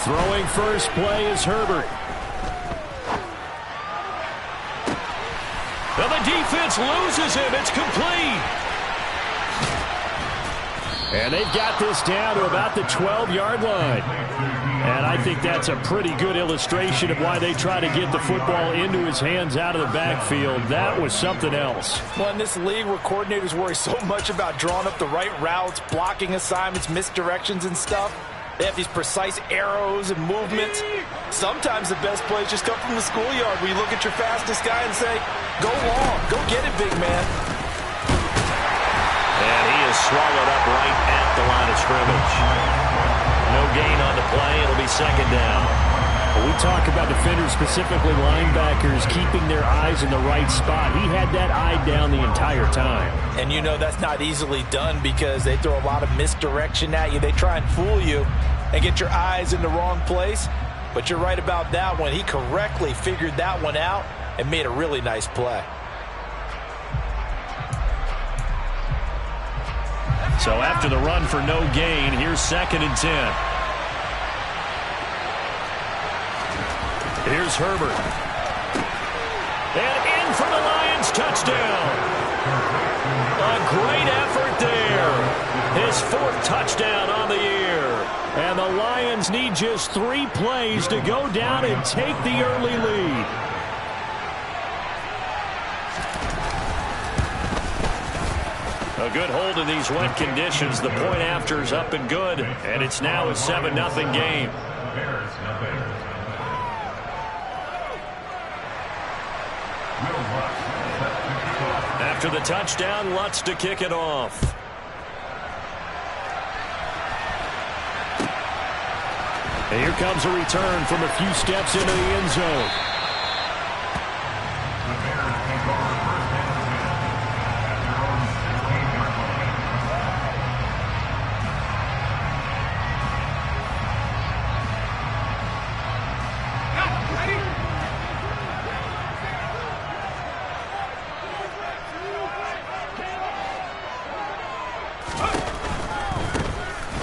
Throwing first play is Herbert. And the defense loses him. It's complete. And they've got this down to about the 12-yard line. And I think that's a pretty good illustration of why they try to get the football into his hands out of the backfield. That was something else. Well, in this league where coordinators worry so much about drawing up the right routes, blocking assignments, misdirections and stuff, they have these precise arrows and movements. Sometimes the best plays just come from the schoolyard where you look at your fastest guy and say, go long, go get it, big man. And he is swallowed up right at the line of scrimmage. No gain on the play. It'll be second down. We talk about defenders, specifically linebackers, keeping their eyes in the right spot. He had that eye down the entire time. And you know that's not easily done because they throw a lot of misdirection at you. They try and fool you and get your eyes in the wrong place. But you're right about that one. He correctly figured that one out and made a really nice play. So after the run for no gain, here's 2nd and 10. Here's Herbert. And in for the Lions, touchdown. A great effort there. His 4th touchdown on the year. And the Lions need just 3 plays to go down and take the early lead. A good hold in these wet conditions. The point after is up and good. And it's now a 7-0 game. After the touchdown, Lutz to kick it off. And here comes a return from a few steps into the end zone.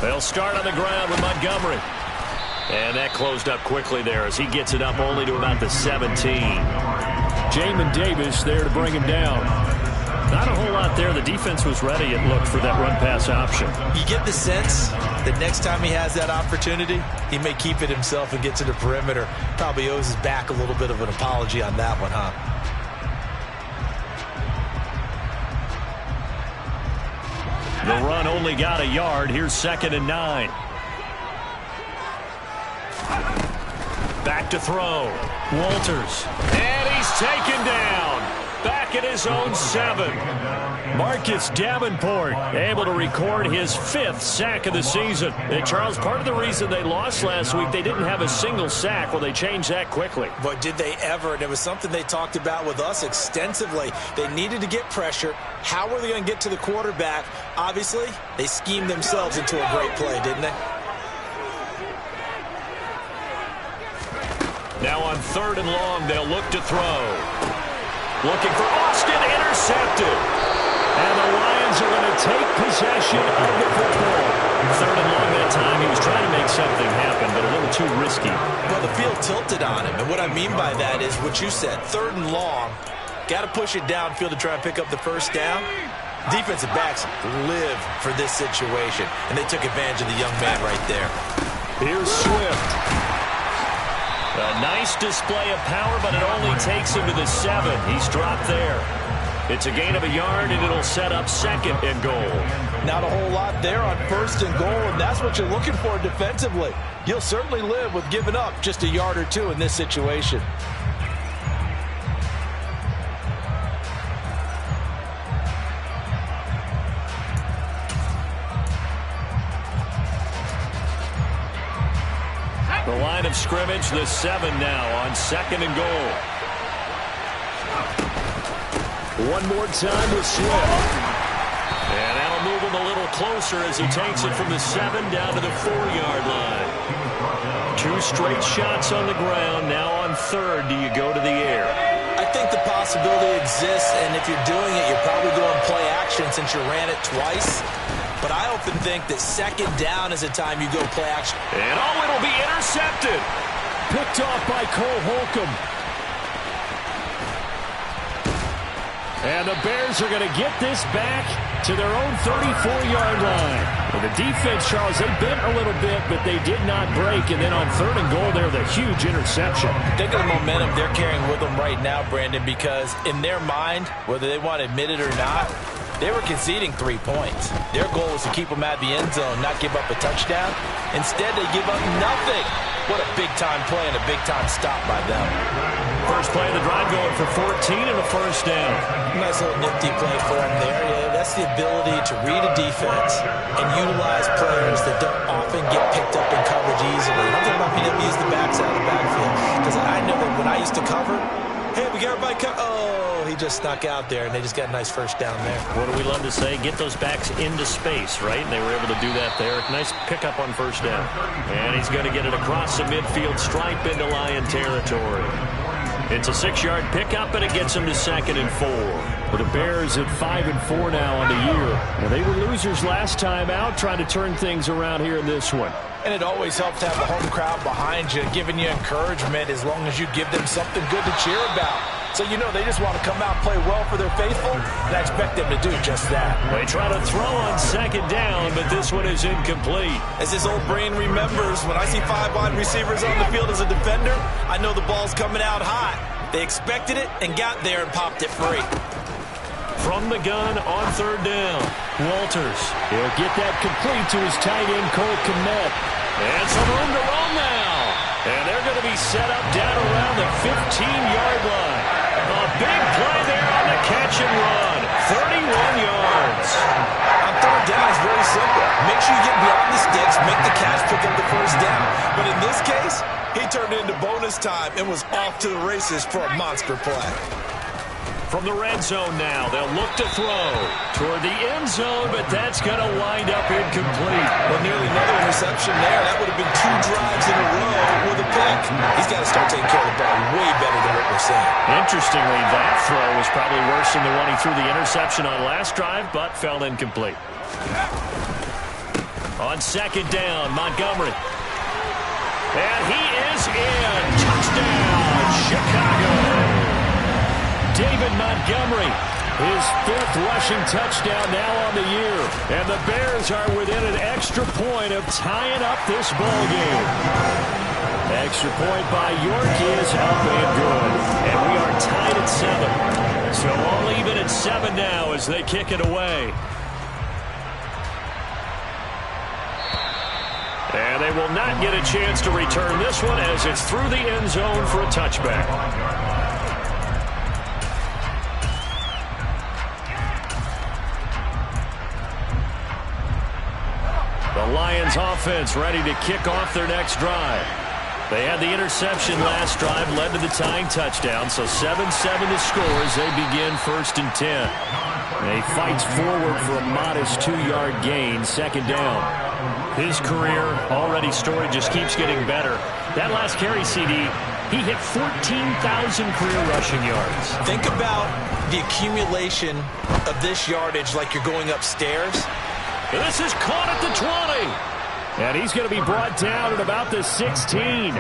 They'll start on the ground with Montgomery. And that closed up quickly there as he gets it up only to about the 17. Jamin Davis there to bring him down. Not a whole lot there. The defense was ready, it looked, for that run-pass option. You get the sense that next time he has that opportunity, he may keep it himself and get to the perimeter. Probably owes his back a little bit of an apology on that one, huh? The run only got a yard. Here's 2nd and 9. Back to throw. Walters. And he's taken down. Back at his own 7. Marcus Davenport able to record his 5th sack of the season. And Charles, part of the reason they lost last week, they didn't have a single sack. Well, they changed that quickly. But did they ever? And it was something they talked about with us extensively. They needed to get pressure. How were they going to get to the quarterback? Obviously, they schemed themselves into a great play, didn't they? Now on 3rd and long, they'll look to throw. Looking for Austin, intercepted. And the Lions are going to take possession of the football. 3rd and long that time. He was trying to make something happen, but a little too risky. Well, the field tilted on him. And what I mean by that is what you said. 3rd and long. Got to push it downfield to try and pick up the first down. Defensive backs live for this situation. And they took advantage of the young man right there. Here's Swift. A nice display of power, but it only takes him to the 7. He's dropped there. It's a gain of a yard, and it'll set up 2nd and goal. Not a whole lot there on 1st and goal, and that's what you're looking for defensively. You'll certainly live with giving up just a yard or 2 in this situation. The line of scrimmage, the 7 now on 2nd and goal. One more time with Swift. And that'll move him a little closer as he takes it from the 7 down to the 4-yard line. 2 straight shots on the ground. Now on 3rd, do you go to the air? I think the possibility exists, and if you're doing it, you're probably going play action since you ran it twice. but I often think that second down is a time you go play action. And it'll be intercepted. Picked off by Cole Holcomb. And the Bears are going to get this back to their own 34-yard line. Well, the defense, Charles, they bent a little bit, but they did not break. And then on 3rd and goal there, the huge interception. Think of the momentum they're carrying with them right now, Brandon, because in their mind, whether they want to admit it or not, they were conceding 3 points. Their goal was to keep them at the end zone, not give up a touchdown. Instead, they give up nothing. What a big-time play and a big-time stop by them. First play of the drive going for 14 and a first down. Nice little nifty play for them there. Yeah, that's the ability to read a defense and utilize players that don't often get picked up in coverage easily. I'm thinking about being able to use the backside of the backfield. Because I know that when I used to cover, hey, we got everybody oh, he just snuck out there, and they just got a nice first down there. What do we love to say? Get those backs into space, right? And they were able to do that there. Nice pickup on first down. And he's going to get it across the midfield stripe into Lion territory. It's a 6-yard pickup, and it gets him to 2nd and 4. Well, the Bears at 5-4 now on the year. Well, they were losers last time out, trying to turn things around here in this one. And it always helps to have a home crowd behind you, giving you encouragement as long as you give them something good to cheer about. So, you know, they just want to come out and play well for their faithful, and I expect them to do just that. They try to throw on 2nd down, but this one is incomplete. As his old brain remembers, when I see 5 wide receivers on the field as a defender, I know the ball's coming out hot. They expected it and got there and popped it free. From the gun on 3rd down, Walters. He'll get that complete to his tight end, Cole Kmet. And some room to run now. And they're going to be set up down around the 15-yard line. A big play there on the catch and run. 31 yards. On 3rd down is very simple. Make sure you get beyond the sticks, make the catch, pick up the first down. But in this case, he turned it into bonus time and was off to the races for a monster play. From the red zone now, they'll look to throw toward the end zone, but that's going to wind up incomplete. Well, nearly another interception there. That would have been 2 drives in a row with a pick. He's got to start taking care of the ball way better than what we're seeing. Interestingly, that throw was probably worse than the one he threw the interception on last drive, but fell incomplete. On 2nd down, Montgomery. And he is in. Touchdown, Chicago. David Montgomery, his 5th rushing touchdown now on the year. And the Bears are within an extra point of tying up this ball game. Extra point by York is up and good. And we are tied at 7. So all even at 7 now as they kick it away. And they will not get a chance to return this one as it's through the end zone for a touchback. The Lions offense ready to kick off their next drive. They had the interception last drive, led to the tying touchdown, so 7-7 the score as they begin 1st and 10. And he fights forward for a modest 2-yard gain, 2nd down. His career already storied, just keeps getting better. That last carry, CD, he hit 14,000 career rushing yards. Think about the accumulation of this yardage like you're going upstairs. This is caught at the 20. And he's going to be brought down at about the 16.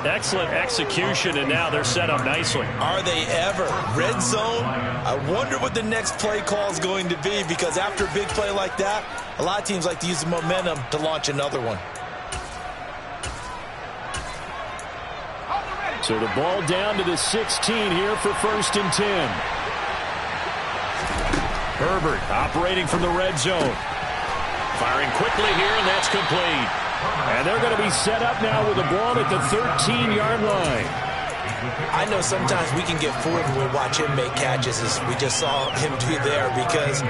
Excellent execution, and now they're set up nicely. Are they ever? Red zone? I wonder what the next play call is going to be, because after a big play like that, a lot of teams like to use the momentum to launch another one. So the ball down to the 16 here for 1st and 10. Herbert operating from the red zone. Firing quickly here, and that's complete. And they're going to be set up now with the ball at the 13-yard line. I know sometimes we can get fooled when we watch him make catches, as we just saw him do there, because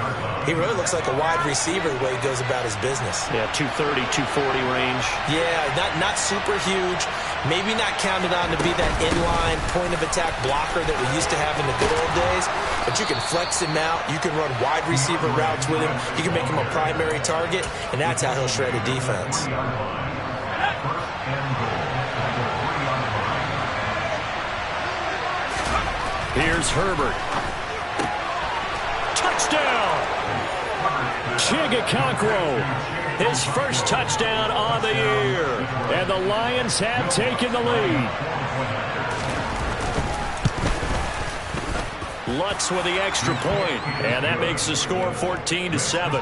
he really looks like a wide receiver the way he goes about his business. Yeah, 230, 240 range. Yeah, not super huge. Maybe not counted on to be that inline point-of-attack blocker that we used to have in the good old days, but you can flex him out. You can run wide receiver routes with him. You can make him a primary target, and that's how he'll shred a defense. Here's Herbert. Touchdown! Chigakonkwo, his first touchdown on the year. And the Lions have taken the lead. Lutz with the extra point, and that makes the score 14-7.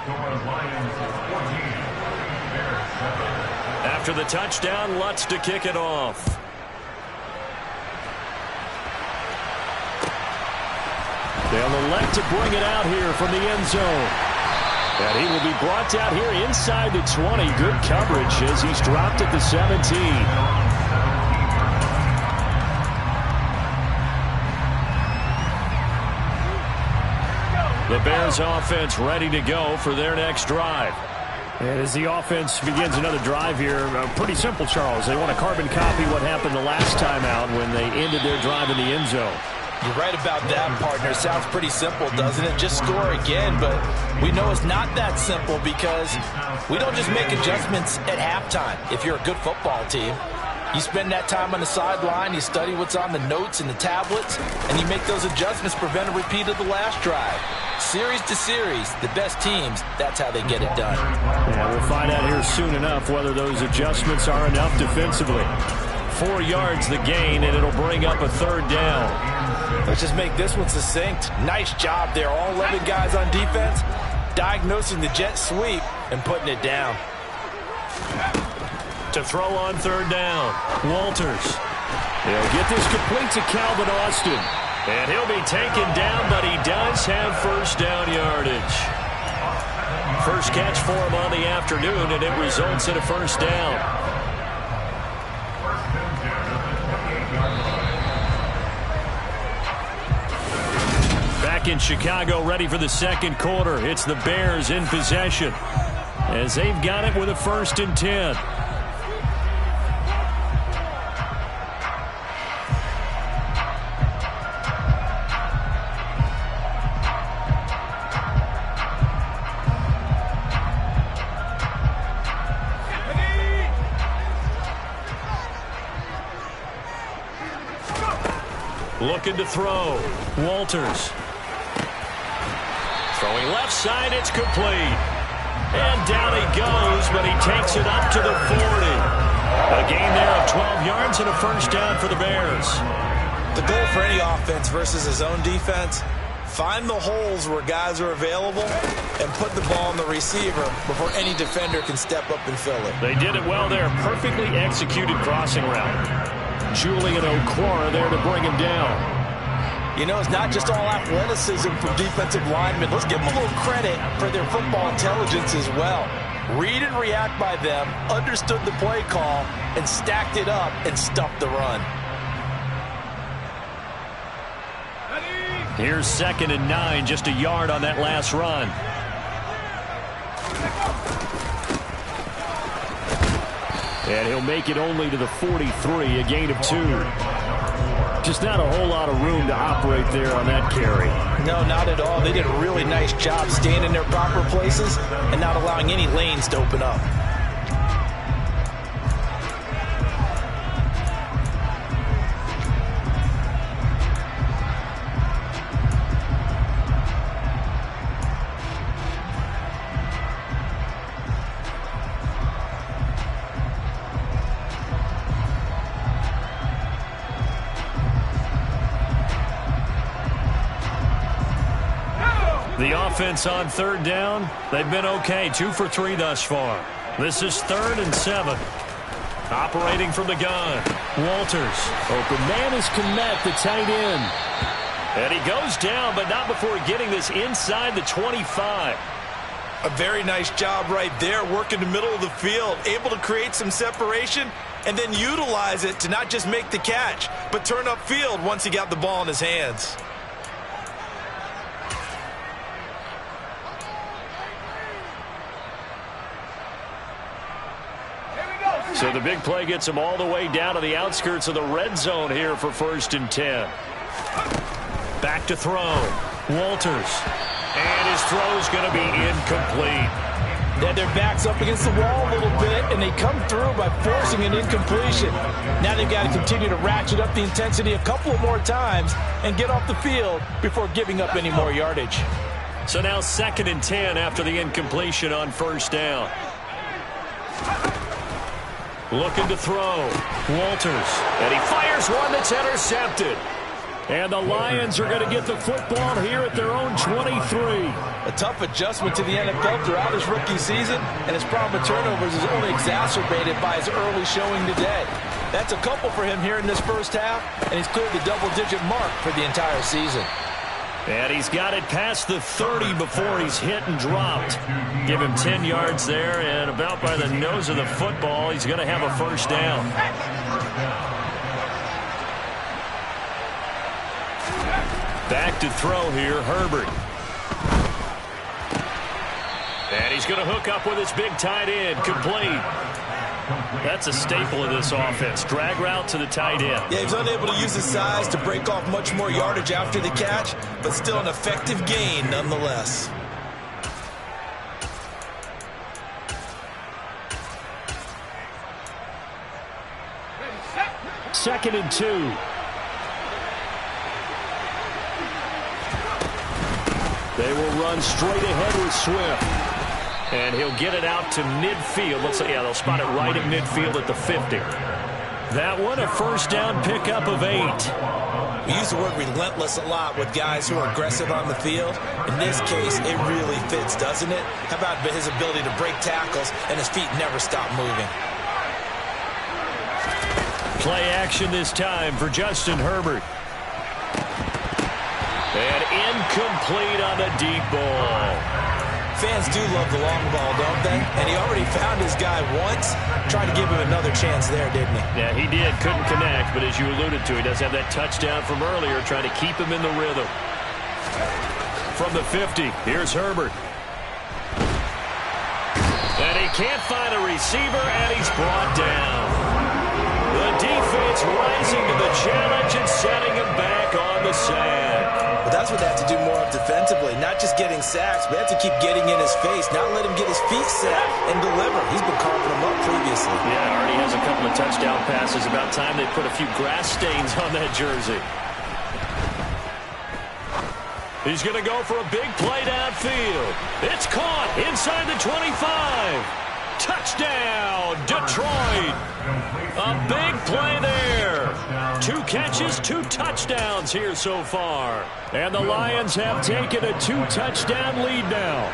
After the touchdown, Lutz to kick it off. Down the left to bring it out here from the end zone. And he will be brought down here inside the 20. Good coverage as he's dropped at the 17. The Bears offense ready to go for their next drive. And as the offense begins another drive here, pretty simple, Charles. They want to carbon copy what happened the last time out when they ended their drive in the end zone. You're right about that, partner. Sounds pretty simple, doesn't it? Just score again, but we know it's not that simple because we don't just make adjustments at halftime. If you're a good football team, you spend that time on the sideline, you study what's on the notes and the tablets, and you make those adjustments, prevent a repeat of the last drive. Series to series, the best teams, that's how they get it done. Yeah, we'll find out here soon enough whether those adjustments are enough defensively. 4 yards the gain, and it'll bring up a third down. Let's just make this one succinct. Nice job there. All 11 guys on defense diagnosing the jet sweep and putting it down. To throw on third down, Walters. He'll get this complete to Calvin Austin. And he'll be taken down, but he does have first down yardage. First catch for him on the afternoon, and it results in a first down. Back in Chicago, ready for the second quarter. It's the Bears in possession as they've got it with a 1st and 10. Looking to throw. Walters. Throwing left side, it's complete. And down he goes, but he takes it up to the 40. A gain there of 12 yards and a first down for the Bears. The goal for any offense versus his own defense, find the holes where guys are available and put the ball on the receiver before any defender can step up and fill it. They did it well there. Perfectly executed crossing route. Julian Okwara there to bring him down. You know, it's not just all athleticism from defensive linemen. Let's give them a little credit for their football intelligence as well. Read and react by them, understood the play call, and stacked it up and stuffed the run. Here's 2nd and 9, just a yard on that last run. And he'll make it only to the 43, a gain of 2. Just not a whole lot of room to operate there on that carry. No, not at all. They did a really nice job staying in their proper places and not allowing any lanes to open up. The offense on third down, they've been okay. 2 for 3 thus far. This is 3rd and 7. Operating from the gun. Walters. Open man is Kmet, the tight end. And he goes down, but not before getting this inside the 25. A very nice job right there, working the middle of the field, able to create some separation and then utilize it to not just make the catch, but turn upfield once he got the ball in his hands. So the big play gets him all the way down to the outskirts of the red zone here for 1st and 10. Back to throw. Walters. And his throw's going to be incomplete. They had their backs up against the wall a little bit, and they come through by forcing an incompletion. Now they've got to continue to ratchet up the intensity a couple of more times and get off the field before giving up any more yardage. So now 2nd and 10 after the incompletion on first down. Looking to throw. Walters. And he fires one that's intercepted. And the Lions are going to get the football here at their own 23. A tough adjustment to the NFL throughout his rookie season, and his problem with turnovers is only exacerbated by his early showing today. That's a couple for him here in this first half, and he's cleared the double-digit mark for the entire season. And he's got it past the 30 before he's hit and dropped. Give him 10 yards there, and about by the nose of the football, he's going to have a first down. Back to throw here, Herbert. And he's going to hook up with his big tight end, complete. That's a staple of this offense. Drag route to the tight end. Yeah, he's unable to use his size to break off much more yardage after the catch, but still an effective gain nonetheless. Second and 2. They will run straight ahead with Swift. And he'll get it out to midfield. Looks like, yeah, they'll spot it right at midfield at the 50. That one, a first down pickup of 8. We use the word relentless a lot with guys who are aggressive on the field. In this case, it really fits, doesn't it? How about his ability to break tackles and his feet never stop moving? Play action this time for Justin Herbert. And incomplete on the deep ball. Fans do love the long ball, don't they? And he already found his guy once. Tried to give him another chance there, didn't he? Yeah, he did. Couldn't connect, but as you alluded to, he does have that touchdown from earlier, trying to keep him in the rhythm. From the 50, here's Herbert. And he can't find a receiver, and he's brought down. The defense rising to the challenge and setting him back on the sack. But that's what they have to do more of defensively. Not just getting sacks, but they have to keep getting in his face, not let him get his feet set and deliver. He's been carving them up previously. Yeah, already has a couple of touchdown passes. About time they put a few grass stains on that jersey. He's going to go for a big play downfield. It's caught inside the 25. Touchdown, Detroit. A big play there. 2 catches, 2 touchdowns here so far. And the Lions have taken a 2-touchdown lead now.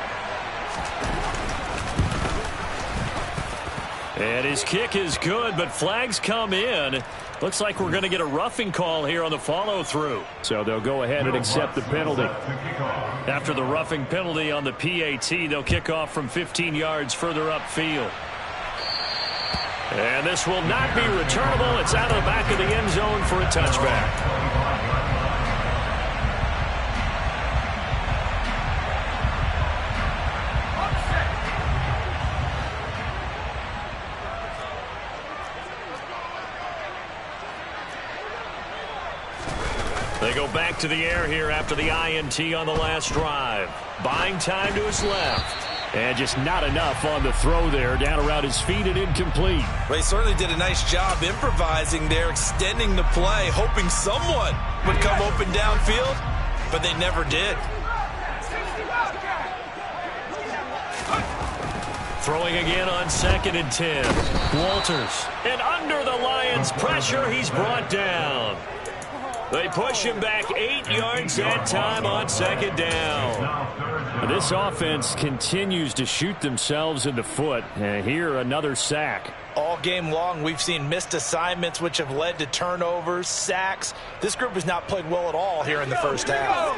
And his kick is good, but flags come in. Looks like we're going to get a roughing call here on the follow-through. So they'll go ahead and accept the penalty. After the roughing penalty on the PAT, they'll kick off from 15 yards further upfield. And this will not be returnable. It's out of the back of the end zone for a touchback. They go back to the air here after the INT on the last drive. Buying time to his left. And just not enough on the throw there. Down around his feet and incomplete. Well, he certainly did a nice job improvising there, extending the play, hoping someone would come open downfield, but they never did. Throwing again on 2nd and 10. Walters. And under the Lions' pressure, he's brought down. They push him back 8 yards that time on 2nd down. This offense continues to shoot themselves in the foot. And here, another sack. All game long, we've seen missed assignments, which have led to turnovers, sacks. This group has not played well at all here in the first half.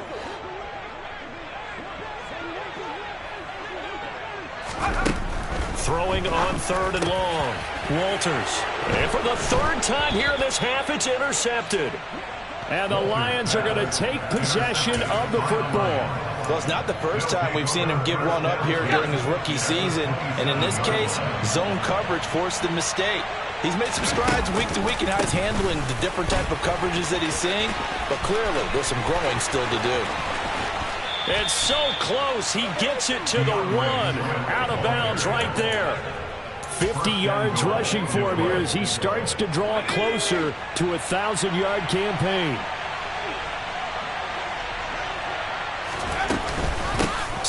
Throwing on 3rd and long. Walters. And for the 3rd time here in this half, it's intercepted. And the Lions are going to take possession of the football. Well, it's not the first time we've seen him give one up here during his rookie season. And in this case, zone coverage forced the mistake. He's made some strides week to week in how he's handling the different type of coverages that he's seeing. But clearly, there's some growing still to do. It's so close. He gets it to the 1. Out of bounds right there. 50 yards rushing for him here as he starts to draw closer to a 1,000-yard campaign.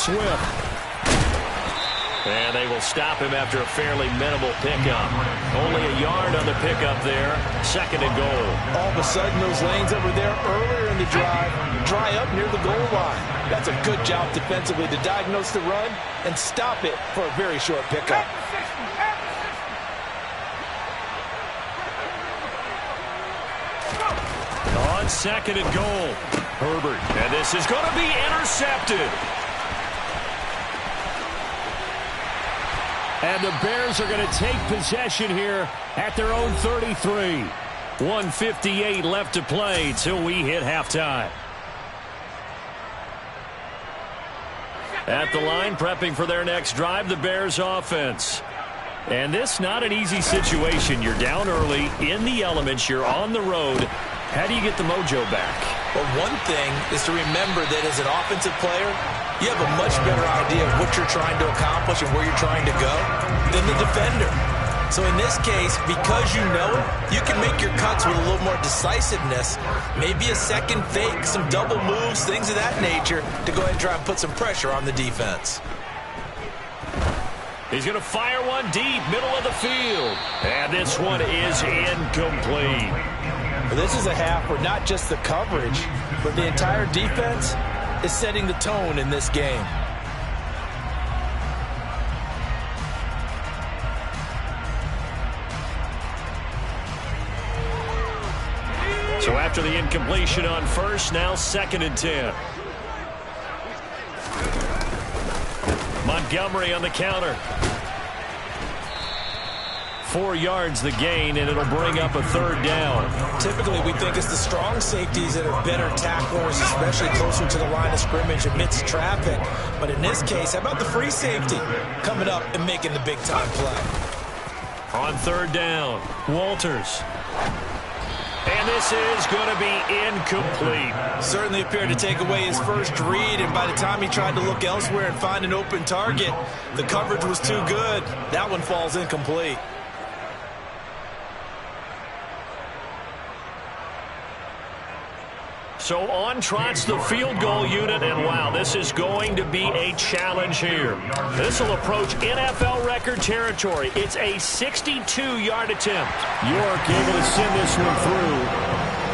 Swift. And they will stop him after a fairly minimal pickup. Only a yard on the pickup there. 2nd and goal. All of a sudden, those lanes that were there earlier in the drive dry up near the goal line. That's a good job defensively to diagnose the run and stop it for a very short pickup. On 2nd and goal, Herbert. And this is going to be intercepted. And the Bears are going to take possession here at their own 33. 1:58 left to play till we hit halftime. At the line, prepping for their next drive, the Bears offense. And this not an easy situation. You're down early, in the elements, you're on the road. How do you get the mojo back? Well, one thing is to remember that as an offensive player, you have a much better idea of what you're trying to accomplish and where you're trying to go than the defender. So in this case, because you know it, you can make your cuts with a little more decisiveness, maybe a second fake, some double moves, things of that nature, to go ahead and try and put some pressure on the defense. He's going to fire one deep, middle of the field. And this one is incomplete. Well, this is a half where not just the coverage, but the entire defense is setting the tone in this game. So after the incompletion on first, now 2nd and 10. Montgomery on the counter. 4 yards the gain, and it'll bring up a 3rd down. Typically, we think it's the strong safeties that are better tacklers, especially closer to the line of scrimmage amidst traffic. But in this case, how about the free safety coming up and making the big-time play? On 3rd down, Walters. And this is going to be incomplete. Certainly appeared to take away his first read, and by the time he tried to look elsewhere and find an open target, the coverage was too good. That one falls incomplete. So on trots the field goal unit, and wow, this is going to be a challenge here. This will approach NFL record territory. It's a 62-yard attempt. York able to send this one through.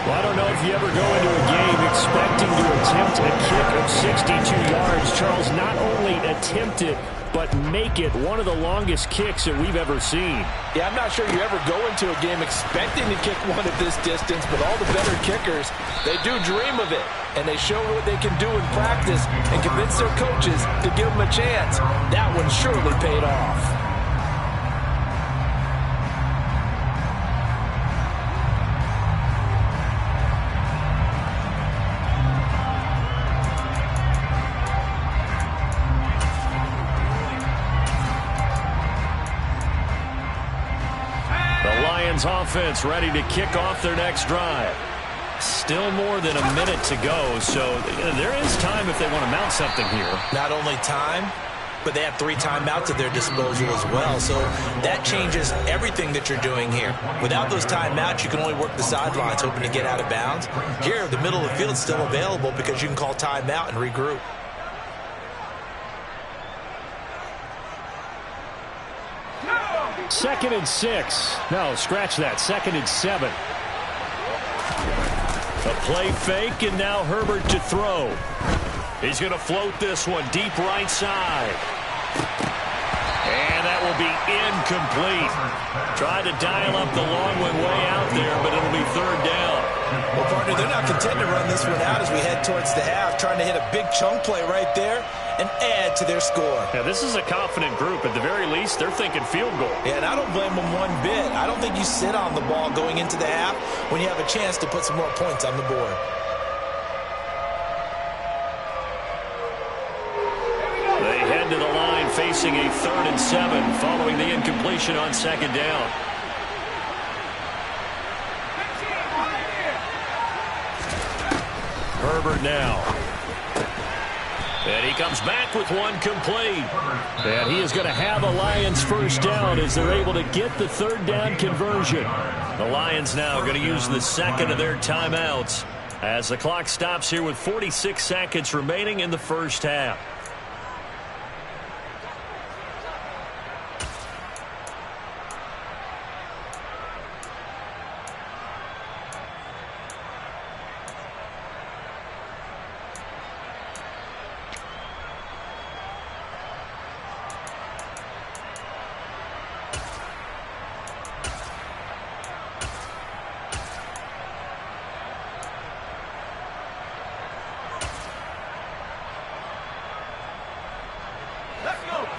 Well, I don't know if you ever go into a game expecting to attempt a kick of 62 yards. Charles, not only attempt it, but make it one of the longest kicks that we've ever seen. Yeah, I'm not sure you ever go into a game expecting to kick one at this distance, but all the better kickers, they do dream of it, and they show what they can do in practice and convince their coaches to give them a chance. That one surely paid off. Offense ready to kick off their next drive. Still more than a minute to go, so there is time if they want to mount something here. Not only time, but they have 3 timeouts at their disposal as well, so that changes everything that you're doing here. Without those timeouts, you can only work the sidelines hoping to get out of bounds. Here, the middle of the field is still available because you can call timeout and regroup. Second and 6. No, scratch that. 2nd and 7. A play fake, and now Herbert to throw. He's going to float this one deep right side. And that will be incomplete. Tried to dial up the long one way out there, but it'll be 3rd down. Well, partner, they're not content to run this one out as we head towards the half, trying to hit a big chunk play right there and add to their score. Yeah, this is a confident group. At the very least, they're thinking field goal. Yeah, and I don't blame them one bit. I don't think you sit on the ball going into the half when you have a chance to put some more points on the board. They head to the line facing a 3rd and 7 following the incompletion on 2nd down. Herbert now. And he comes back with one complete. And he is going to have a Lions first down as they're able to get the 3rd down conversion. The Lions now going to use the 2nd of their timeouts as the clock stops here with 46 seconds remaining in the first half.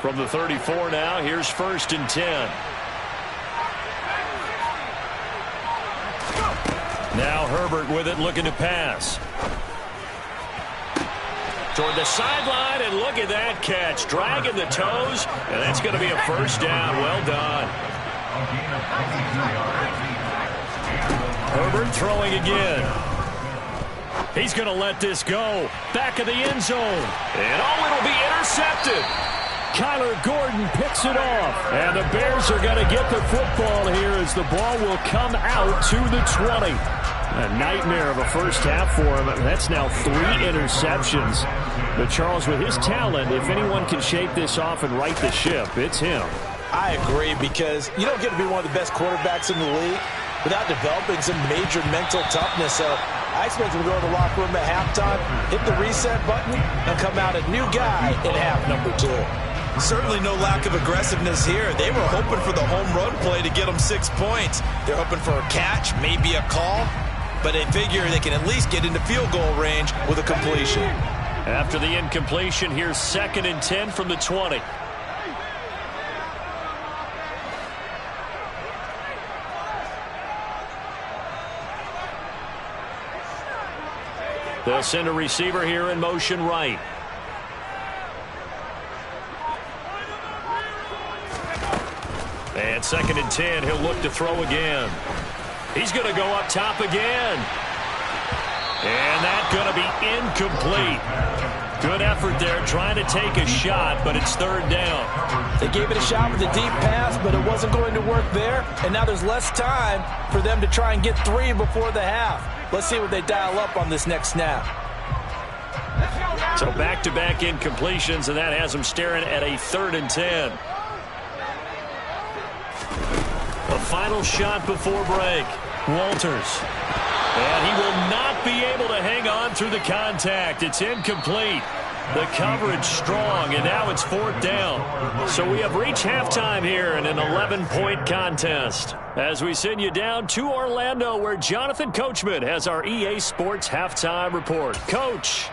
From the 34 now, here's 1st and 10. Now Herbert with it, looking to pass. Toward the sideline, and look at that catch. Dragging the toes, and that's going to be a 1st down. Well done. Herbert throwing again. He's going to let this go. Back of the end zone. And it'll be intercepted. Kyler Gordon picks it off. And the Bears are going to get the football here as the ball will come out to the 20. A nightmare of a first half for him. That's now 3 interceptions. But Charles, with his talent, if anyone can shake this off and right the ship, it's him. I agree, because you don't get to be one of the best quarterbacks in the league without developing some major mental toughness. So I expect him to go to the locker room at halftime, hit the reset button, and come out a new guy in half number 2. Certainly no lack of aggressiveness here. They were hoping for the home run play to get them 6 points. They're hoping for a catch, maybe a call, but they figure they can at least get into field goal range with a completion. After the incompletion, here's 2nd and 10 from the 20. They'll send a receiver here in motion right. And 2nd and 10, he'll look to throw again. He's going to go up top again. And that's going to be incomplete. Good effort there, trying to take a shot, but it's 3rd down. They gave it a shot with a deep pass, but it wasn't going to work there. And now there's less time for them to try and get 3 before the half. Let's see what they dial up on this next snap. So back-to-back incompletions, and that has them staring at a 3rd and 10. A final shot before break. Walters. And he will not be able to hang on through the contact. It's incomplete. The coverage strong, and now it's 4th down. So we have reached halftime here in an 11-point contest. As we send you down to Orlando, where Jonathan Coachman has our EA Sports Halftime Report. Coach.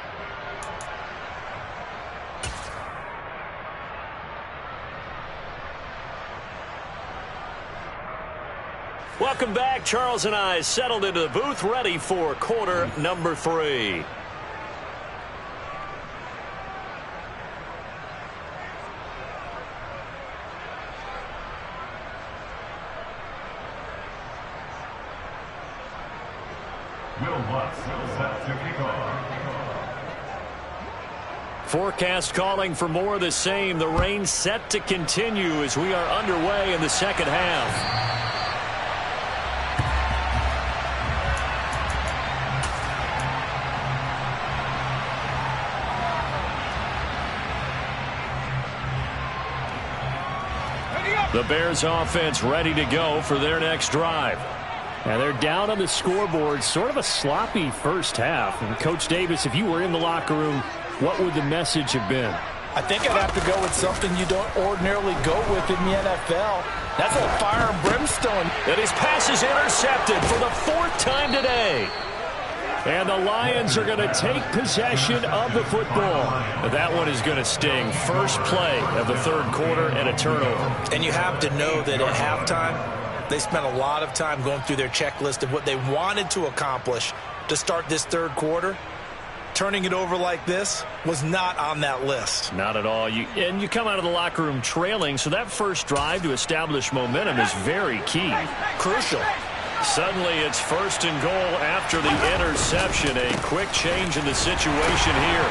Welcome back. Charles and I settled into the booth, ready for quarter number 3. Forecast calling for more of the same. The rain set to continue as we are underway in the second half. The Bears offense ready to go for their next drive. And they're down on the scoreboard. Sort of a sloppy first half. And Coach Davis, if you were in the locker room, what would the message have been? I think I'd have to go with something you don't ordinarily go with in the NFL. That's like fire and brimstone. And his pass is intercepted for the 4th time today. And the Lions are going to take possession of the football. That one is going to sting. First play of the 3rd quarter and a turnover. And you have to know that at halftime, they spent a lot of time going through their checklist of what they wanted to accomplish to start this 3rd quarter. Turning it over like this was not on that list. Not at all. And you come out of the locker room trailing, so that first drive to establish momentum is very key. Crucial. Suddenly it's 1st and goal after the interception. A quick change in the situation here.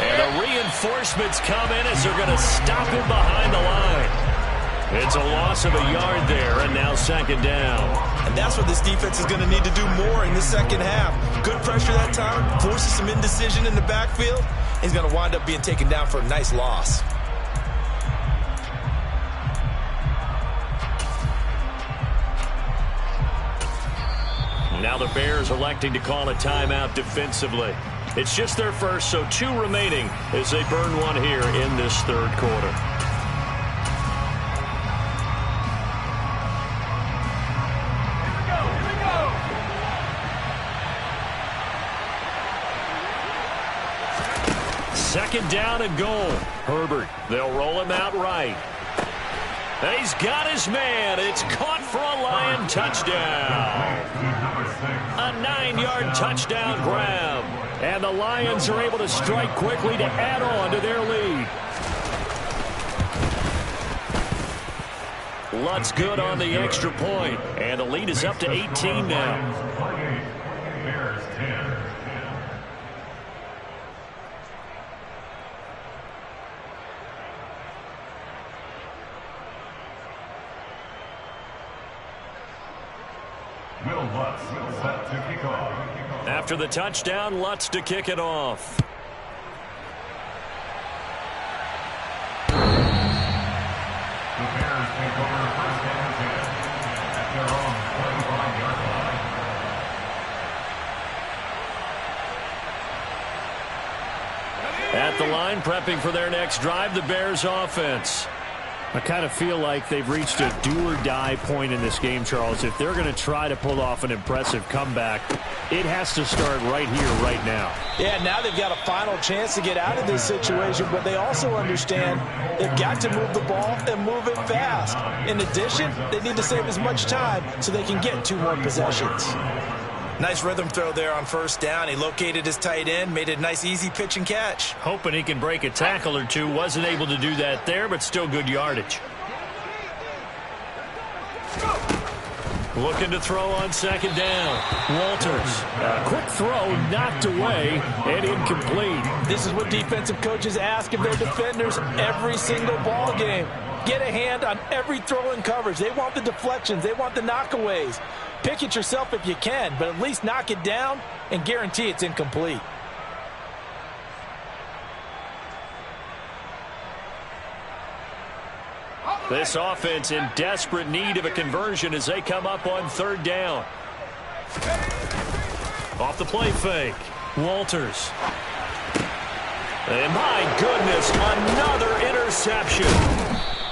And the reinforcements come in as they're going to stop him behind the line. It's a loss of a yard there, and now 2nd down. And that's what this defense is going to need to do more in the second half. Good pressure that time, forces some indecision in the backfield. He's going to wind up being taken down for a nice loss. Now the Bears electing to call a timeout defensively. It's just their first, so 2 remaining as they burn one here in this 3rd quarter. second down and goal. Herbert, they'll roll him out right. And he's got his man. It's caught for a Lion touchdown. A 9-yard touchdown grab. And the Lions are able to strike quickly to add on to their lead. Lutz good on the extra point. And the lead is up to 18 now. After the touchdown, Lutz to kick it off. The Bears take over first and 10 at their own 25-yard line. At the line, prepping for their next drive, the Bears offense. I kind of feel like they've reached a do-or-die point in this game, Charles. If they're going to try to pull off an impressive comeback, it has to start right here, right now. Yeah, now they've got a final chance to get out of this situation, but they also understand they've got to move the ball and move it fast. In addition, they need to save as much time so they can get 2 more possessions. Nice rhythm throw there on first down. He located his tight end, made a nice easy pitch and catch. Hoping he can break a tackle or two. Wasn't able to do that there, but still good yardage. Looking to throw on second down. Walters. A quick throw knocked away and incomplete. This is what defensive coaches ask of their defenders every single ball game. Get a hand on every throw in coverage. They want the deflections. They want the knockaways. Pick it yourself if you can, but at least knock it down and guarantee it's incomplete. This offense in desperate need of a conversion as they come up on third down. Off the play fake. Walters. And my goodness, another interception.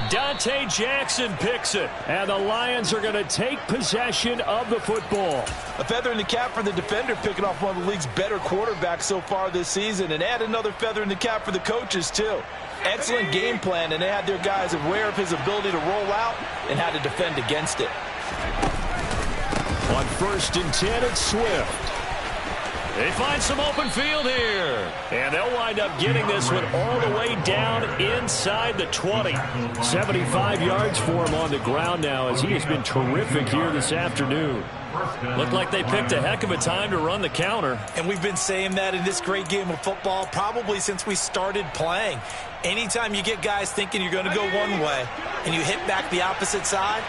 Dante Jackson picks it, and the Lions are going to take possession of the football. A feather in the cap for the defender, picking off one of the league's better quarterbacks so far this season, and add another feather in the cap for the coaches, too. Excellent game plan, and they had their guys aware of his ability to roll out and how to defend against it. On 1st and 10, it's Swift. They find some open field here. And they'll wind up getting this one all the way down inside the 20. 75 yards for him on the ground now as he has been terrific here this afternoon. Looked like they picked a heck of a time to run the counter. And we've been saying that in this great game of football probably since we started playing. Anytime you get guys thinking you're going to go one way and you hit back the opposite side,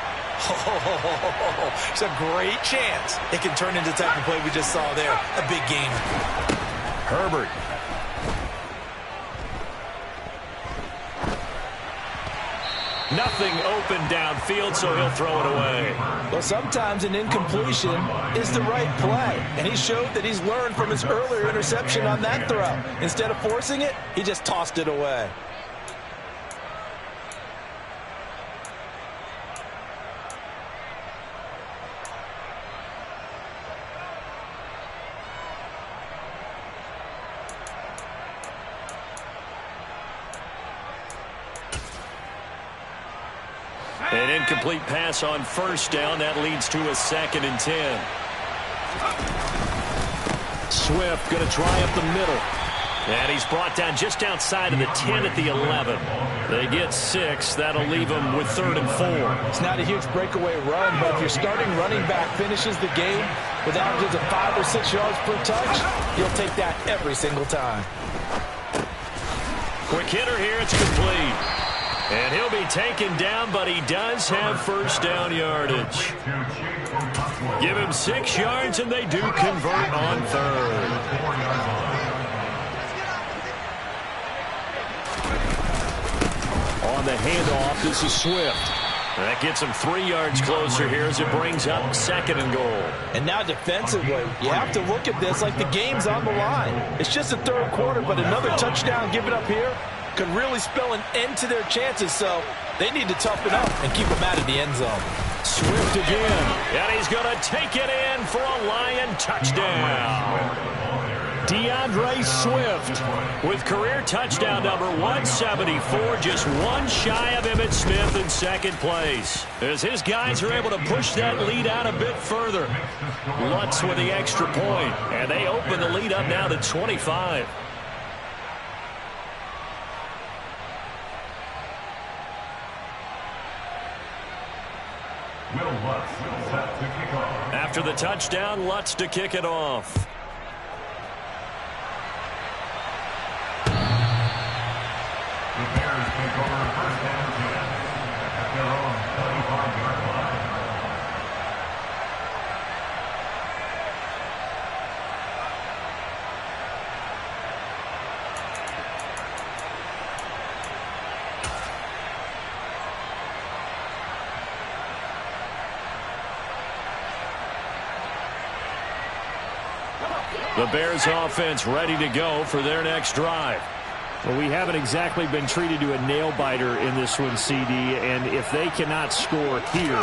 it's a great chance it can turn into the type of play we just saw there. A big game. Herbert. Nothing open downfield, so he'll throw it away. Well, sometimes an incompletion is the right play, and he showed that he's learned from his earlier interception on that throw. Instead of forcing it, he just tossed it away. An incomplete pass on first down. That leads to a 2nd and 10. Swift going to try up the middle. And he's brought down just outside of the 10 at the 11. They get 6. That'll leave them with 3rd and 4. It's not a huge breakaway run, but if your starting running back finishes the game with averages of 5 or 6 yards per touch, you'll take that every single time. Quick hitter here. It's complete. And he'll be taken down, but he does have first down yardage. Give him 6 yards, and they do convert on 3rd. On the handoff, this is Swift. That gets him 3 yards closer here as it brings up 2nd and goal. And now defensively, you have to look at this like the game's on the line. It's just the 3rd quarter, but another touchdown given up here could really spell an end to their chances, so they need to toughen up and keep them out of the end zone. Swift again, and he's going to take it in for a Lion touchdown. DeAndre Swift with career touchdown number 174, just one shy of Emmitt Smith in second place. As his guys are able to push that lead out a bit further. Lutz with the extra point, and they open the lead up now to 25. After the touchdown, Lutz to kick it off. The Bears take over first and 10 at their own 35-yard line. The Bears offense ready to go for their next drive. Well, we haven't exactly been treated to a nail-biter in this one, CD, and if they cannot score here,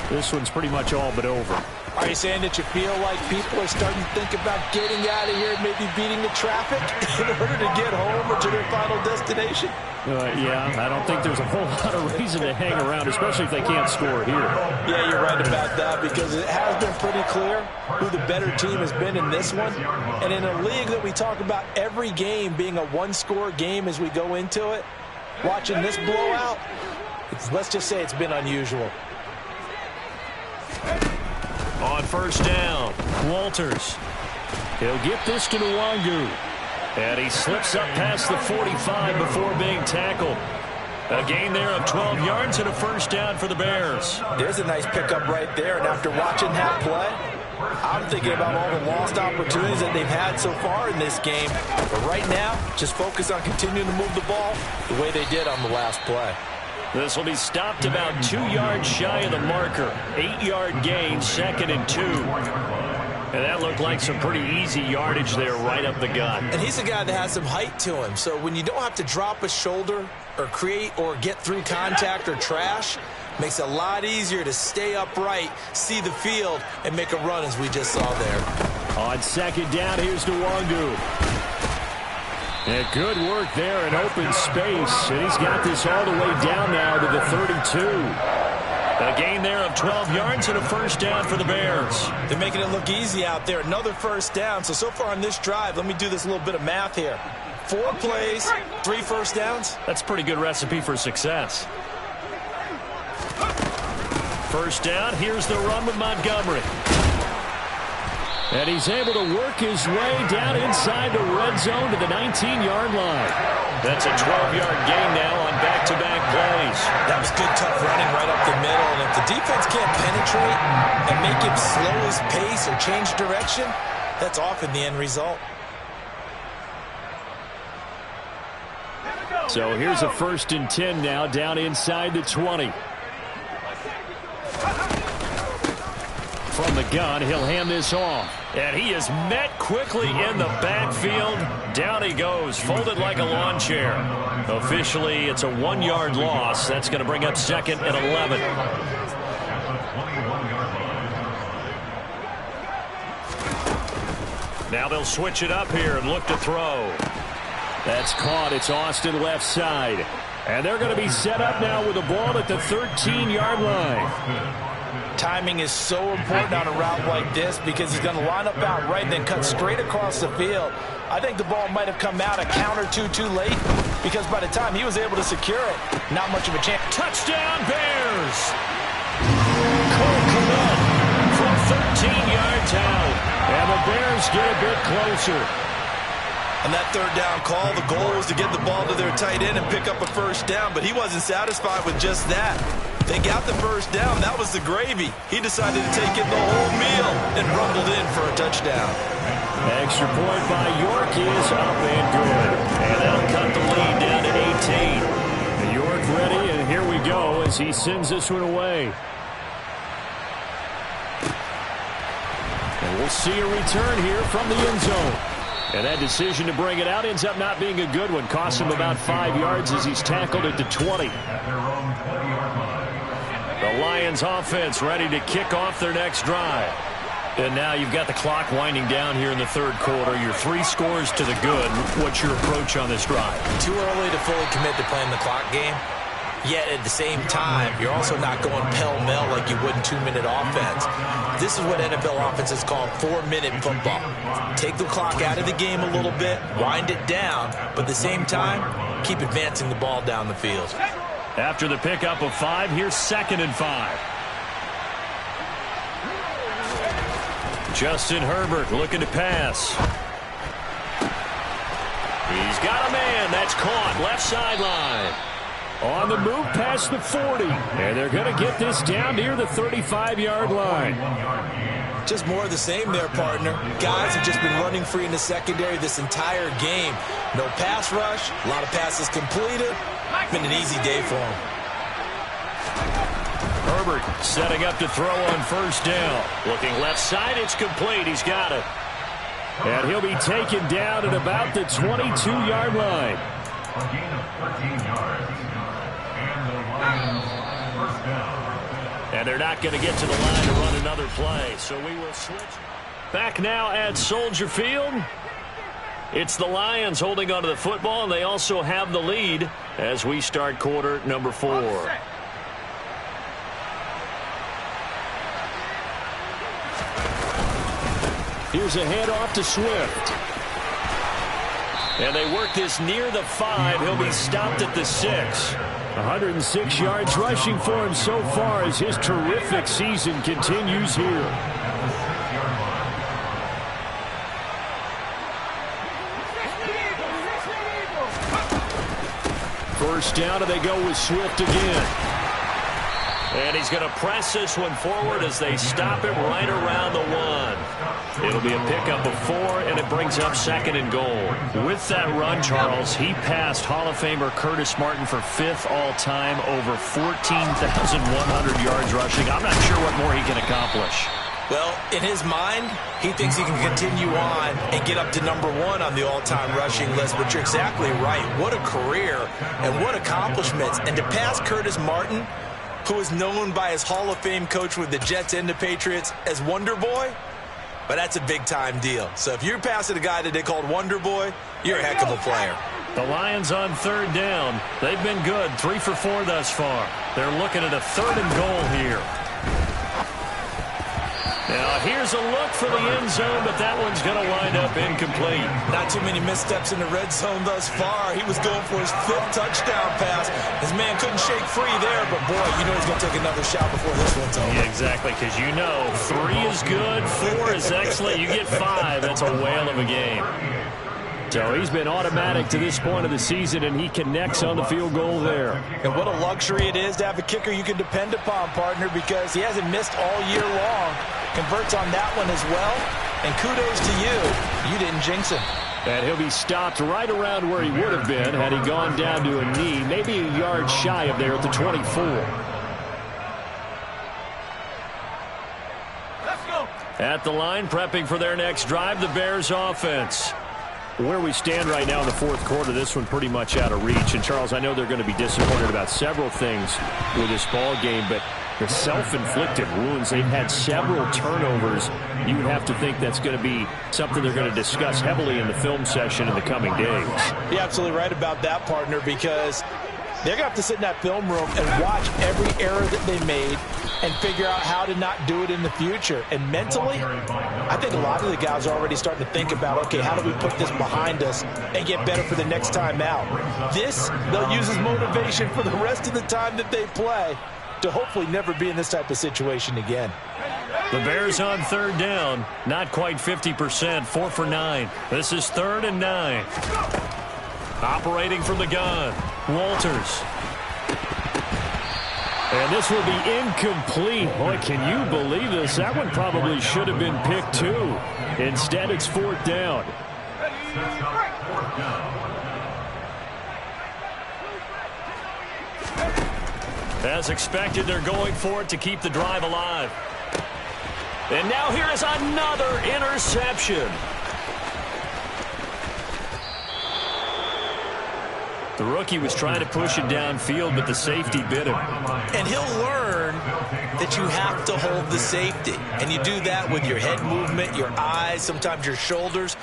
this one's pretty much all but over. Are you saying that you feel like people are starting to think about getting out of here and maybe beating the traffic in order to get home or to their final destination? Yeah, I don't think there's a whole lot of reason to hang around, especially if they can't score here. Yeah, you're right about that, because it has been pretty clear who the better team has been in this one. And in a league that we talk about every game being a one-score game as we go into it, watching this blowout, let's just say it's been unusual. On first down, Walters. He'll get this to Nwangu. And he slips up past the 45 before being tackled. A gain there of 12 yards and a first down for the Bears. There's a nice pickup right there, and after watching that play, I'm thinking about all the lost opportunities that they've had so far in this game. But right now, just focus on continuing to move the ball the way they did on the last play. This will be stopped about 2 yards shy of the marker. 8-yard gain, 2nd and 2. And that looked like some pretty easy yardage there right up the gut. And he's a guy that has some height to him. So when you don't have to drop a shoulder or create or get through contact or trash, makes it a lot easier to stay upright, see the field, and make a run as we just saw there. On second down, here's Nwangu. And good work there in open space. And he's got this all the way down now to the 32. A gain there of 12 yards and a first down for the Bears. They're making it look easy out there. Another first down. So far on this drive, let me do this little bit of math here. 4 plays, 3 first downs. That's a pretty good recipe for success. First down, here's the run with Montgomery. And he's able to work his way down inside the red zone to the 19-yard line. That's a 12-yard gain now on back-to-back plays. That was good, tough running right up the middle. And if the defense can't penetrate and make him slow his pace or change direction, that's often the end result. So here's a 1st and 10 now down inside the 20. From the gun, he'll hand this off. And he is met quickly in the backfield. Down he goes, folded like a lawn chair. Officially, it's a 1-yard loss. That's going to bring up 2nd and 11. Now they'll switch it up here and look to throw. That's caught. It's Austin left side. And they're going to be set up now with the ball at the 13-yard line. Timing is so important on a route like this because he's going to line up out right and then cut straight across the field. I think the ball might have come out a count or two too late because by the time he was able to secure it, not much of a chance. Touchdown, Bears! Cole Kmet from 13 yards out. And the Bears get a bit closer. On that third down call, the goal was to get the ball to their tight end and pick up a first down, but he wasn't satisfied with just that. They got the first down. That was the gravy. He decided to take in the whole meal and rumbled in for a touchdown. Extra point by York is up and good. And that'll cut the lead down to 18. York ready, and here we go as he sends this one away. And we'll see a return here from the end zone. And that decision to bring it out ends up not being a good one. Costs him about 5 yards as he's tackled at the 20. The Lions offense ready to kick off their next drive. And now you've got the clock winding down here in the third quarter. You're 3 scores to the good. What's your approach on this drive? Too early to fully commit to playing the clock game. Yet at the same time, you're also not going pell-mell like you would in 2-minute offense. This is what NFL offenses call 4-minute football. Take the clock out of the game a little bit, wind it down, but at the same time, keep advancing the ball down the field. After the pickup of 5, here's 2nd and 5. Justin Herbert looking to pass. He's got a man. That's caught. Left sideline. On the move past the 40. And they're going to get this down near the 35-yard line. Just more of the same there, partner. Guys have just been running free in the secondary this entire game. No pass rush. A lot of passes completed. Been an easy day for him. Herbert setting up to throw on 1st down. Looking left side, it's complete. He's got it. And he'll be taken down at about the 22-yard line. A gain of 13 yards. And the Lions first down. And they're not going to get to the line to run another play, so we will switch. Back now at Soldier Field. It's the Lions holding onto the football, and they also have the lead as we start quarter number 4. Here's a handoff to Swift. And they work this near the 5. He'll be stopped at the 6. 106 yards rushing for him so far as his terrific season continues here. First down, and they go with Swift again. And he's going to press this one forward as they stop him right around the 1. It'll be a pickup of 4, and it brings up 2nd and goal. With that run, Charles, he passed Hall of Famer Curtis Martin for 5th all-time, over 14,100 yards rushing. I'm not sure what more he can accomplish. Well, in his mind, he thinks he can continue on and get up to number 1 on the all-time rushing list, but you're exactly right. What a career and what accomplishments. And to pass Curtis Martin, who is known by his Hall of Fame coach with the Jets and the Patriots as Wonder Boy, but that's a big-time deal. So if you're passing a guy that they called Wonder Boy, you're a heck of a player. The Lions on 3rd down. They've been good, 3 for 4 thus far. They're looking at a 3rd and goal here. Now here's a look for the end zone, but that one's going to wind up incomplete. Not too many missteps in the red zone thus far. He was going for his 5th touchdown pass. His man couldn't shake free there, but boy, you know he's going to take another shot before this one's over. Yeah, exactly, because you know 3 is good, 4 is excellent. You get 5, that's a whale of a game. So he's been automatic to this point of the season, and he connects on the field goal there. And what a luxury it is to have a kicker you can depend upon, partner, because he hasn't missed all year long. Converts on that one as well. And kudos to you. You didn't jinx him. And he'll be stopped right around where he would have been had he gone down to a knee, maybe a yard shy of there at the 24. Let's go. At the line, prepping for their next drive, the Bears offense. Where we stand right now in the 4th quarter, this one pretty much out of reach. And, Charles, I know they're going to be disappointed about several things with this ball game, but the self-inflicted wounds, they've had several turnovers. You would have to think that's going to be something they're going to discuss heavily in the film session in the coming days. You're absolutely right about that, partner, because they're going to have to sit in that film room and watch every error that they made and figure out how to not do it in the future. And mentally, I think a lot of the guys are already starting to think about, okay, how do we put this behind us and get better for the next time out? This, they'll use as motivation for the rest of the time that they play to hopefully never be in this type of situation again. The Bears on 3rd down, not quite 50%, 4 for 9. This is 3rd and 9. Operating from the gun, Walters. And this will be incomplete. Boy, can you believe this? That one probably should have been picked too. Instead, it's 4th down. As expected, they're going for it to keep the drive alive. And now here is another interception. The rookie was trying to push it downfield, but the safety bit him. And he'll learn learn that you have to hold the safety. And you do that with your head movement, your eyes, sometimes your shoulders.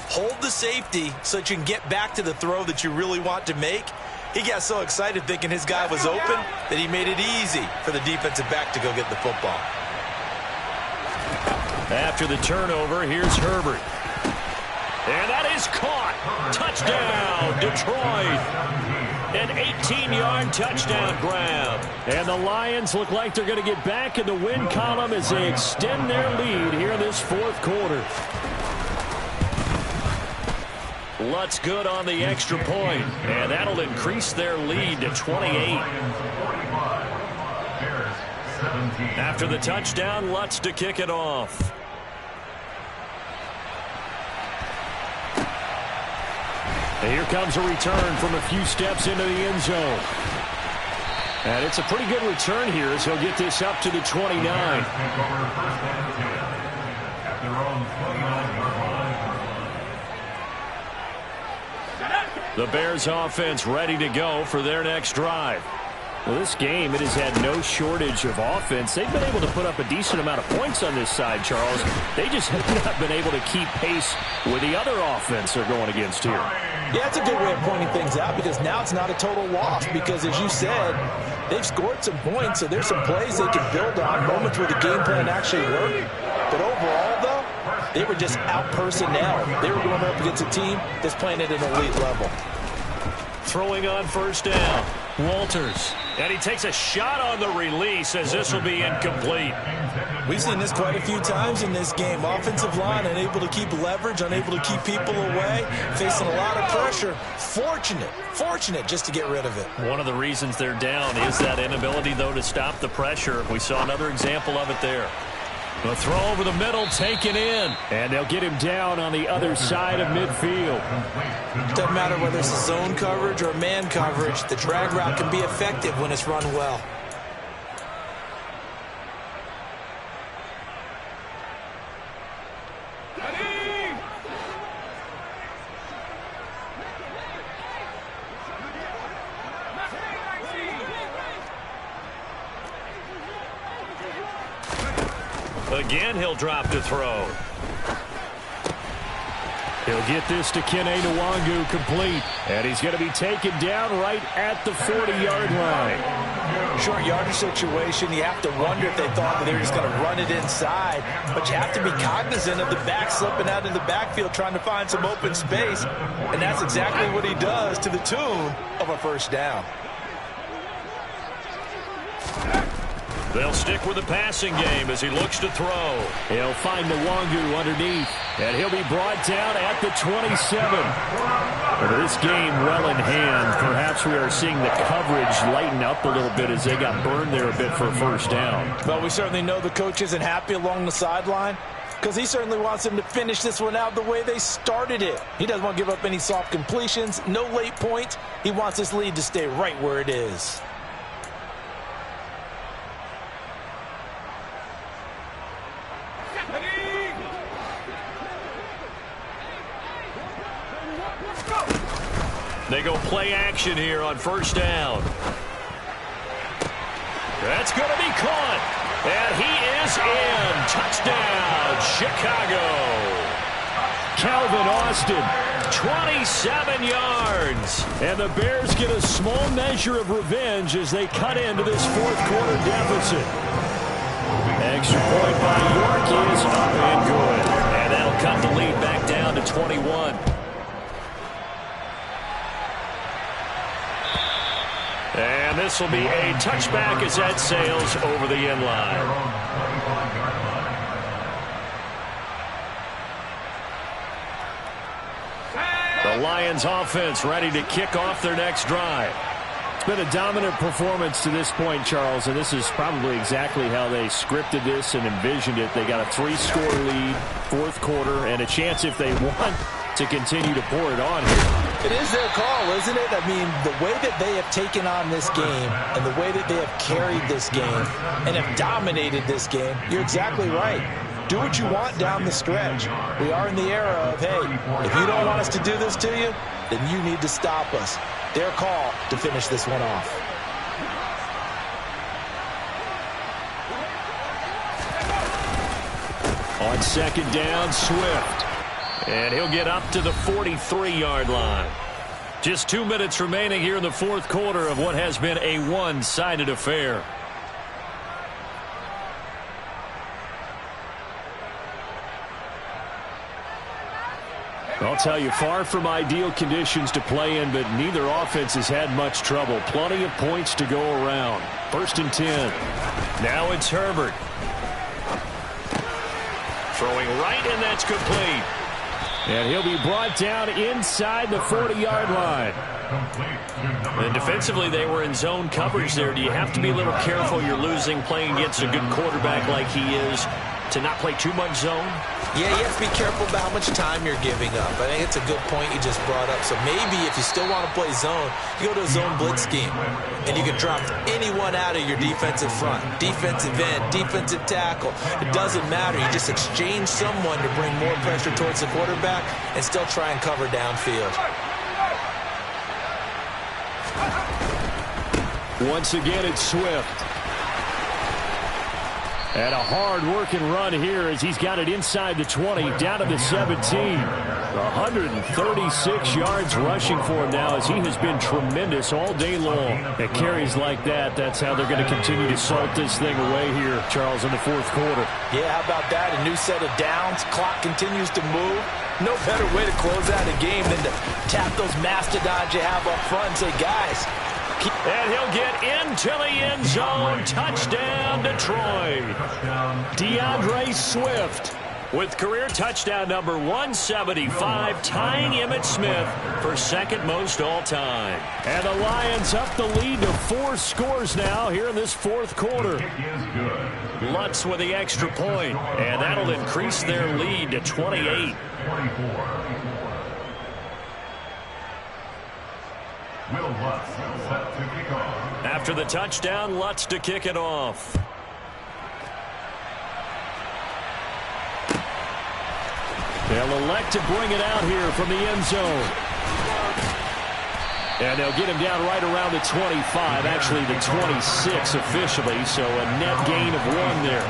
Hold the safety so that you can get back to the throw that you really want to make. He got so excited thinking his guy was open that he made it easy for the defensive back to go get the football. After the turnover, here's Herbert. And that is caught. Touchdown, Detroit. An 18-yard touchdown grab. And the Lions look like they're going to get back in the win column as they extend their lead here in this fourth quarter. Lutz good on the extra point, and that'll increase their lead to 28. After the touchdown, Lutz to kick it off. And here comes a return from a few steps into the end zone. And it's a pretty good return here as he'll get this up to the 29. The Bears offense ready to go for their next drive. Well, this game, it has had no shortage of offense. They've been able to put up a decent amount of points on this side, Charles. They just have not been able to keep pace with the other offense they're going against here. Yeah, it's a good way of pointing things out because now it's not a total loss because, as you said, they've scored some points, so there's some plays they can build on, moments where the game plan actually worked. But overall, though, they were just out-personnel. They were going up against a team that's playing at an elite level. Throwing on first down, Walters. And he takes a shot on the release as this will be incomplete. We've seen this quite a few times in this game. Offensive line unable to keep leverage, unable to keep people away, facing a lot of pressure. Fortunate just to get rid of it. One of the reasons they're down is that inability, though, to stop the pressure. We saw another example of it there. The throw over the middle taken in. And they'll get him down on the other side of midfield. Doesn't matter whether it's a zone coverage or man coverage. The drag route can be effective when it's run well. Again, he'll drop to throw. He'll get this to Kene Nwangu complete. And he's going to be taken down right at the 40-yard line. Short yardage situation, you have to wonder if they thought that they were just going to run it inside. But you have to be cognizant of the back slipping out in the backfield trying to find some open space. And that's exactly what he does to the tune of a first down. They'll stick with the passing game as he looks to throw. He'll find Nwangu underneath, and he'll be brought down at the 27. But this game well in hand. Perhaps we are seeing the coverage lighten up a little bit as they got burned there a bit for a first down. Well, we certainly know the coach isn't happy along the sideline because he certainly wants them to finish this one out the way they started it. He doesn't want to give up any soft completions, no late points. He wants this lead to stay right where it is. They go play action here on first down. That's going to be caught. And he is in. Touchdown, Chicago. Calvin Austin, 27 yards. And the Bears get a small measure of revenge as they cut into this fourth quarter deficit. Extra point by York is up and good. And that'll cut the lead back down to 21. And this will be a touchback as that sails over the end line. The Lions offense ready to kick off their next drive. It's been a dominant performance to this point, Charles, and this is probably exactly how they scripted this and envisioned it. They got a 3-score lead, fourth quarter, and a chance if they want to continue to pour it on here. It is their call, isn't it? I mean, the way that they have taken on this game and the way that they have carried this game and have dominated this game, you're exactly right. Do what you want down the stretch. We are in the era of, hey, if you don't want us to do this to you, then you need to stop us. Their call to finish this one off. On second down, Swift. And he'll get up to the 43-yard line. Just 2 minutes remaining here in the fourth quarter of what has been a one-sided affair. I'll tell you, far from ideal conditions to play in, but neither offense has had much trouble. Plenty of points to go around. 1st and 10. Now it's Herbert. Throwing right, and that's complete. And he'll be brought down inside the 40-yard line. And defensively, they were in zone coverage there. Do you have to be a little careful? You're losing, playing against a good quarterback like he is, to not play too much zone? Yeah, you have to be careful about how much time you're giving up. I think it's a good point you just brought up. So maybe if you still want to play zone, you go to a zone blitz scheme. And you can drop anyone out of your defensive front. Defensive end, defensive tackle. It doesn't matter. You just exchange someone to bring more pressure towards the quarterback and still try and cover downfield. Once again, it's Swift. And a hard-working run here as he's got it inside the 20, down to the 17. 136 yards rushing for him now as he has been tremendous all day long. At carries like that, that's how they're going to continue to salt this thing away here, Charles, in the fourth quarter. Yeah, how about that? A new set of downs. Clock continues to move. No better way to close out a game than to tap those mastodons you have up front and say, guys, and he'll get into the end zone. Touchdown, Detroit. DeAndre Swift with career touchdown number 175, tying Emmitt Smith for second most all time. And the Lions up the lead to 4 scores now here in this fourth quarter. Lutz with the extra point, and that'll increase their lead to 28. Will Lutz set to kick off. After the touchdown, Lutz to kick it off. They'll elect to bring it out here from the end zone. And they'll get him down right around the 25, actually the 26 officially, so a net gain of 1 there.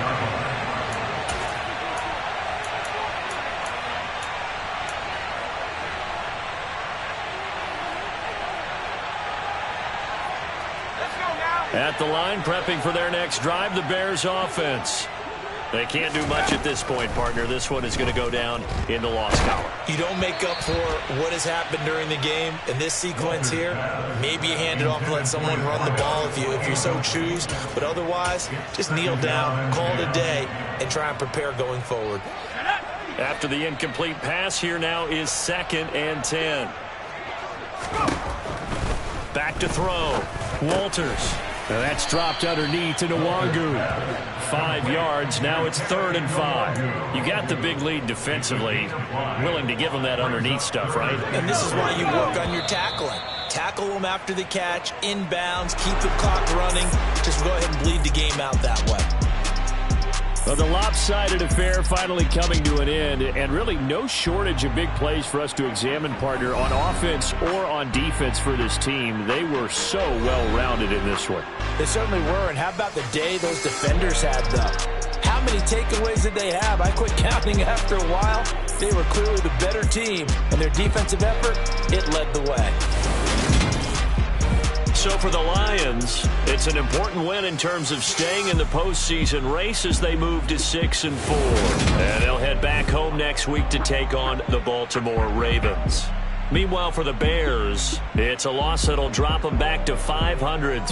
At the line, prepping for their next drive, the Bears offense. They can't do much at this point, partner. This one is going to go down in the loss column. You don't make up for what has happened during the game in this sequence here. Maybe you hand it off and let someone run the ball if you so choose. But otherwise, just kneel down, call it a day, and try and prepare going forward. After the incomplete pass, here now is 2nd and 10. Back to throw. Walters. Now that's dropped underneath to Nwangu. 5 yards. Now it's 3rd and 5. You got the big lead defensively. Willing to give them that underneath stuff, right? And this is why you work on your tackling. Tackle them after the catch, inbounds, keep the clock running. Just go ahead and bleed the game out that way. Well, the lopsided affair finally coming to an end, and really no shortage of big plays for us to examine, partner, on offense or on defense for this team. They were so well-rounded in this one. They certainly were, and how about the day those defenders had, though? How many takeaways did they have? I quit counting after a while. They were clearly the better team, and their defensive effort, it led the way. So for the Lions, it's an important win in terms of staying in the postseason race as they move to 6-4. And they'll head back home next week to take on the Baltimore Ravens. Meanwhile, for the Bears, it's a loss that'll drop them back to 500.